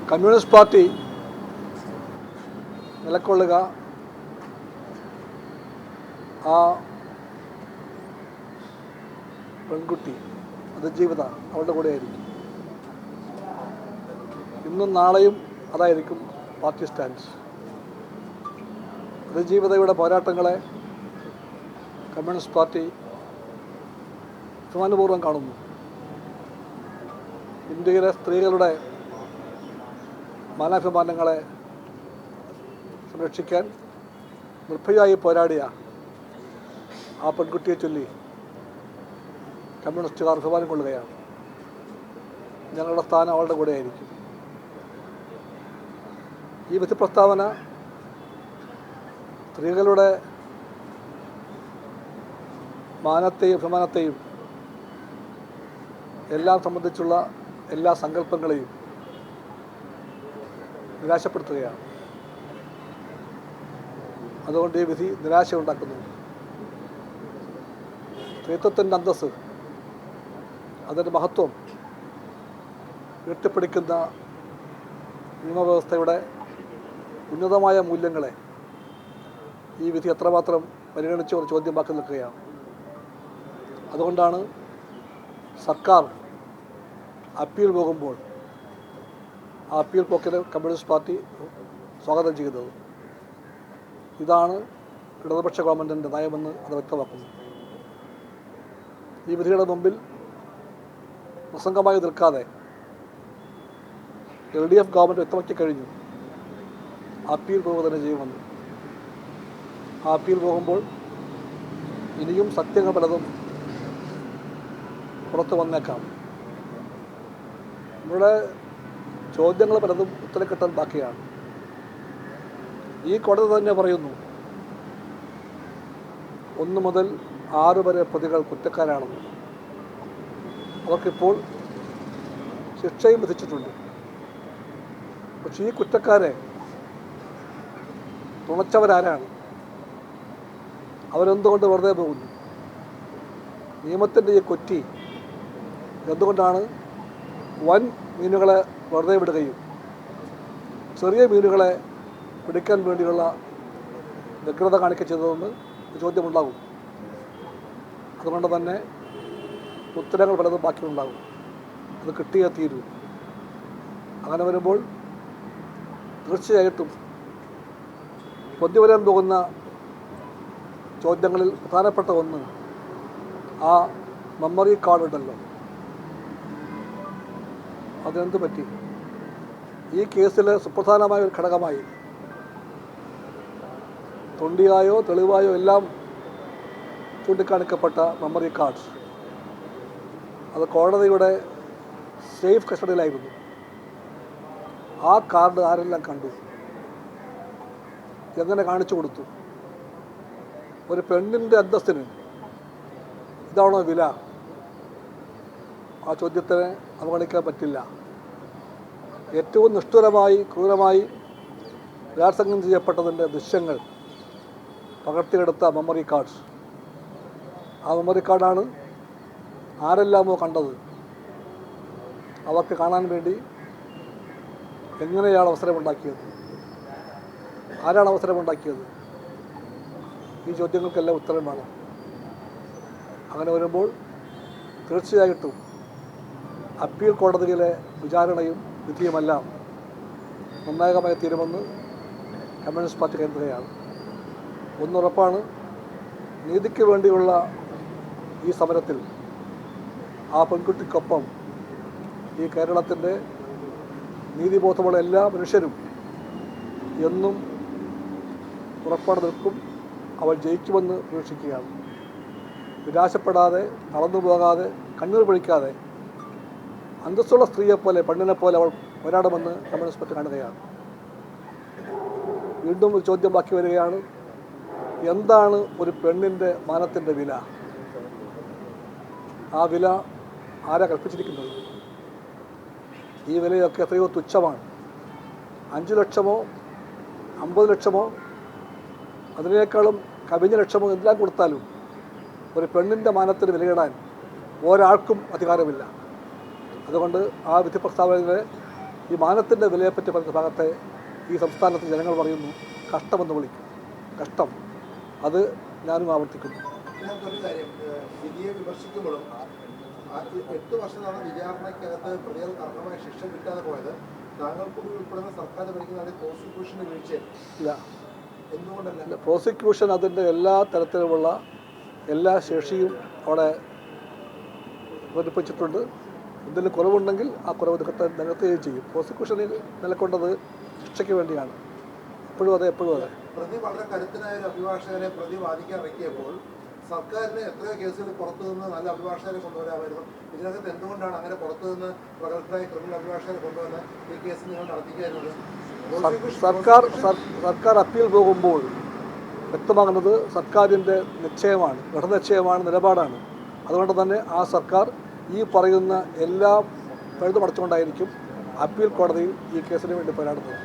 Communist party നിലകൊള്ളുക ആ പെൺകുട്ടി അതിജീവിത അവളുടെ കൂടെ ആയിരിക്കും. ഇന്നും നാളെയും അതായിരിക്കും പാർട്ടി സ്റ്റാൻഡ്. അതിജീവിതയുടെ പോരാട്ടങ്ങളെ കമ്മ്യൂണിസ്റ്റ് പാർട്ടി അഭിമാനപൂർവ്വം കാണുന്നു. ഇന്ത്യയിലെ സ്ത്രീകളുടെ മാനാഭിമാനങ്ങളെ സംരക്ഷിക്കാൻ നിർഭയമായി പോരാടിയ ആ പെൺകുട്ടിയെ ചൊല്ലി കമ്മ്യൂണിസ്റ്റുകാർ അഭിമാനം കൊള്ളുകയാണ്. ഞങ്ങളുടെ സ്ഥാനം അവളുടെ കൂടെ ആയിരിക്കും. ഈ വിധി പ്രസ്താവന സ്ത്രീകളുടെ മാനത്തെയും അഭിമാനത്തെയും എല്ലാം സംബന്ധിച്ചുള്ള എല്ലാ സങ്കല്പങ്ങളെയും നിരാശപ്പെടുത്തുകയാണ്. അതുകൊണ്ട് ഈ വിധി നിരാശ ഉണ്ടാക്കുന്നു. സ്ത്രീത്വത്തിൻ്റെ അന്തസ്സ്, അതിൻ്റെ മഹത്വം ഉയർത്തിപ്പിടിക്കുന്ന നിയമവ്യവസ്ഥയുടെ ഉന്നതമായ മൂല്യങ്ങളെ ഈ വിധി എത്രമാത്രം പരിഗണിച്ച് ഒരു ചോദ്യമാക്കി നിൽക്കുകയാണ്. അതുകൊണ്ടാണ് സർക്കാർ അപ്പീൽ പോകുമ്പോൾ ആ അപ്പീൽ പോക്കിന് കമ്മ്യൂണിസ്റ്റ് പാർട്ടി സ്വാഗതം ചെയ്യുന്നത്. ഇതാണ് ഇടതുപക്ഷ ഗവൺമെൻറ്റിൻ്റെ നയമെന്ന് അത് വ്യക്തമാക്കുന്നു. ഈ വിധിയുടെ മുമ്പിൽ പ്രസംഗമായി നിൽക്കാതെ LDF ഗവൺമെൻറ് വ്യക്തമാക്കി കഴിഞ്ഞു അപ്പീൽ പോവുക തന്നെ ചെയ്യുമെന്ന്. ആ അപ്പീൽ പോകുമ്പോൾ ഇനിയും സത്യങ്ങൾ പലതും പുറത്തു വന്നേക്കാം. നമ്മുടെ ചോദ്യങ്ങൾ പലതും ഉത്തരം കിട്ടാൻ ബാക്കിയാണ്. ഈ കോടതി തന്നെ പറയുന്നു 1 മുതൽ 6 വരെ പ്രതികൾ കുറ്റക്കാരാണെന്ന്. അവർക്കിപ്പോൾ ശിക്ഷയും വിധിച്ചിട്ടുണ്ട്. പക്ഷേ ഈ കുറ്റക്കാരെ തുണച്ചവരാരാണ്? അവരെന്തുകൊണ്ട് വെറുതെ പോകുന്നു? നിയമത്തിൻ്റെ ഈ കൊറ്റി എന്തുകൊണ്ടാണ് വൻ മീനുകളെ വെറുതെ വിടുകയും ചെറിയ മീനുകളെ പിടിക്കാൻ വേണ്ടിയുള്ള വ്യഗ്രത കാണിക്കുക ചെയ്തതെന്ന് ചോദ്യമുണ്ടാകും. അതുകൊണ്ട് തന്നെ ഉത്തരങ്ങൾ പലതും ബാക്കിയുണ്ടാകും. അത് കിട്ടിയേ തീരൂ. അങ്ങനെ വരുമ്പോൾ തീർച്ചയായിട്ടും പൊന്തി വരാൻ പോകുന്ന ചോദ്യങ്ങളിൽ പ്രധാനപ്പെട്ട ഒന്ന് ആ മെമ്മറി കാർഡ് ഉണ്ടല്ലോ, അതിനെന്ത് പറ്റി? ഈ കേസിൽ സുപ്രധാനമായ ഒരു ഘടകമായി തൊണ്ടിയായോ തെളിവായോ എല്ലാം ചൂണ്ടിക്കാണിക്കപ്പെട്ട മെമ്മറി കാർഡ് അത് കോടതിയുടെ സേഫ് കസ്റ്റഡിയിലായിരുന്നു. ആ കാർഡ് ആരെല്ലാം കണ്ടു? എങ്ങനെ കാണിച്ചു കൊടുത്തു? ഒരു പെണ്ണിൻ്റെ അന്തസ്സിന് ഇതാണോ വില? ആ ചോദ്യത്തിന് അവഗണിക്കാൻ പറ്റില്ല. ഏറ്റവും നിഷ്ഠുരമായി ക്രൂരമായി ബലാത്സംഗം ചെയ്യപ്പെട്ടതിൻ്റെ ദൃശ്യങ്ങൾ പകർത്തിയെടുത്ത മെമ്മറി കാർഡ്. ആ മെമ്മറി കാർഡാണ് ആരെല്ലാമോ കണ്ടത്. അവർക്ക് കാണാൻ വേണ്ടി എങ്ങനെയാണ് അവസരമുണ്ടാക്കിയത്? ആരാണ് അവസരമുണ്ടാക്കിയത്? ഈ ചോദ്യങ്ങൾക്കെല്ലാം ഉത്തരം വേണം. അങ്ങനെ വരുമ്പോൾ തീർച്ചയായിട്ടും അപ്പീൽ കോടതിയിലെ വിചാരണയും വിധിയുമെല്ലാം നിർണായകമായി തീരുമെന്ന് കമ്മ്യൂണിസ്റ്റ് പാർട്ടി കരുതുകയാണ്. ഒന്നുറപ്പാണ്, നീതിക്ക് വേണ്ടിയുള്ള ഈ സമരത്തിൽ ആ പെൺകുട്ടിക്കൊപ്പം ഈ കേരളത്തിൻ്റെ നീതിബോധമുള്ള എല്ലാ മനുഷ്യരും എന്നും ഉറപ്പാട് നിൽക്കും. അവൾ ജയിക്കുമെന്ന് പ്രതീക്ഷിക്കുകയാണ്. നിരാശപ്പെടാതെ, തളർന്നു പോകാതെ, കണ്ണീർ പൊഴിക്കാതെ അന്തസ്സുള്ള സ്ത്രീയെപ്പോലെ, പെണ്ണിനെപ്പോലെ അവൾ പോരാടുമെന്ന് കമ്മ്യൂണിസ്റ്റ് പാർട്ടി കാണുകയാണ്. വീണ്ടും ഒരു ചോദ്യം ബാക്കി വരികയാണ്. എന്താണ് ഒരു പെണ്ണിൻ്റെ മാനത്തിൻ്റെ വില? ആ വില ആരാ കൽപ്പിച്ചിരിക്കുന്നത്? ഈ വിലയൊക്കെ എത്രയോ തുച്ഛമാണ്. 5 ലക്ഷമോ 50 ലക്ഷമോ അതിനേക്കാളും കവിഞ്ഞ ലക്ഷമോ എല്ലാം കൊടുത്താലും ഒരു പെണ്ണിൻ്റെ മാനത്തിന് വിലയിടാൻ ഒരാൾക്കും അധികാരമില്ല. അതുകൊണ്ട് ആ വിധി പ്രസ്താവനയെ ഈ മാനത്തിൻ്റെ വിലയെപ്പറ്റി പറഞ്ഞ ഭാഗത്തെ ഈ സംസ്ഥാനത്ത് ജനങ്ങൾ പറയുന്നു കഷ്ടമെന്ന് വിളിക്കും. കഷ്ടം, അത് ഞാനും ആവർത്തിക്കുന്നു. ഇതിനകത്തൊരു കാര്യം, വിധിയെ വിമർശിക്കുമ്പോഴും 8 വർഷം നടന്ന വിചാരണയ്ക്കകത്ത് പ്രതികൾക്ക് അർഹമായ ശിക്ഷ കിട്ടാതെ പോയത് താങ്കൾ കൂടി ഉൾപ്പെടുന്ന സർക്കാർ ഭരിക്കുന്ന പ്രോസിക്യൂഷന് വീഴ്ചയില്ല. എന്തുകൊണ്ടല്ല? പ്രോസിക്യൂഷൻ അതിൻ്റെ എല്ലാ തരത്തിലുമുള്ള എല്ലാ ശേഷിയും അവിടെ അവതരിപ്പിച്ചിട്ടുണ്ട്. എന്തെങ്കിലും കുറവുണ്ടെങ്കിൽ ആ കുറവ് നികത്തുകയും ചെയ്യും. പ്രോസിക്യൂഷനിൽ നിലക്കൊണ്ടത് ശിക്ഷയ്ക്ക് വേണ്ടിയാണ്. എപ്പോഴും അതെ. പ്രതി വളരെ കരുത്തനായ ഒരു അഭിഭാഷകനെ പ്രതി വാദിക്കാൻ ഇറക്കിയപ്പോൾ സർക്കാരിന് എത്രയോ കേസുകൾ പുറത്തു നിന്ന് നല്ല അഭിഭാഷകരെ കൊണ്ടുവരാമായിരുന്നു. ഇതിനകത്ത് എന്തുകൊണ്ടാണ് അങ്ങനെ പുറത്തു നിന്ന് പ്രഗത്ഭരായ ക്രിമിനൽ അഭിഭാഷകരെ കൊണ്ടുവന്ന് ഈ കേസ് നിങ്ങൾ നടത്തിക്കായിരുന്നത്? സർക്കാർ അപ്പീൽ പോകുമ്പോൾ വ്യക്തമാകുന്നത് സർക്കാരിൻ്റെ നിശ്ചയമാണ്, ദൃഢനിശ്ചയമാണ്, നിലപാടാണ്. അതുകൊണ്ട് തന്നെ ആ സർക്കാർ ഈ പറയുന്ന എല്ലാ പഴുതുമടച്ചുകൊണ്ടായിരിക്കും അപ്പീൽ കോടതിയിൽ ഈ കേസിന് വേണ്ടി പോരാടുന്നത്.